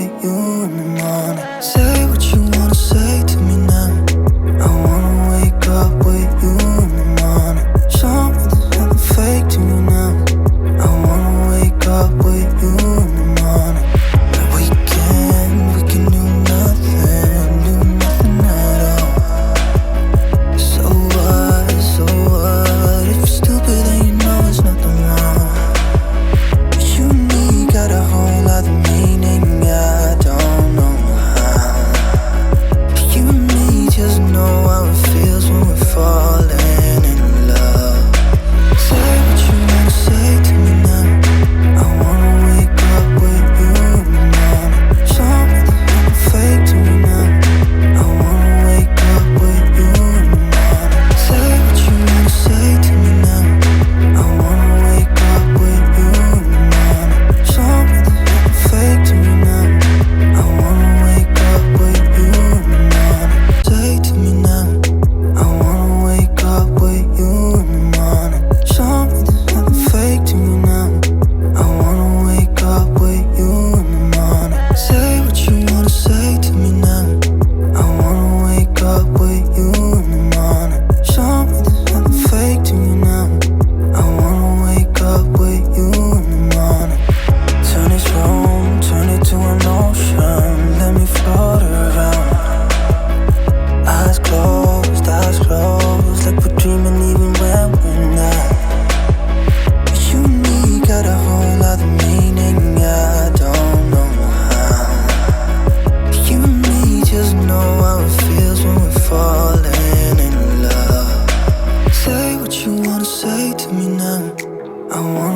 with you in the morning. Say what you wanna say to me now. I wanna wake up with you in the morning. Show me there's nothing fake to me now. I wanna wake up with you in the morning. That we can do nothing at all. So what, if you're stupid then you know there's nothing wrong. You and me got a whole other meaning, I don't know how. You and me just know how it feels when we're falling in love. Say what you wanna say to me now. I wanna wake up with you in the morning. Show me there's nothing fake to me now. I wanna wake up with you in the morning. Say what you wanna say to me now. I wanna wake up with you in the morning. Show me there's nothing fake to me now. I wanna wake up with you in the morning. Say to me now. I wanna wake up with you in the morning. Show me there's nothing fake to me now. I wanna wake up with you in the morning. Say what you wanna say to me now. I wanna wake up with you in the morning. Show me there's nothing fake to me now. I wanna wake up with you in the morning. Turn this room, turn it to an ocean. Let me float around. Eyes closed, like we're dreaming even when we're not. You and me got a whole other meaning, I don't know how. You and me just know how it feels when we're falling in love. Say what you wanna say to me now. I wanna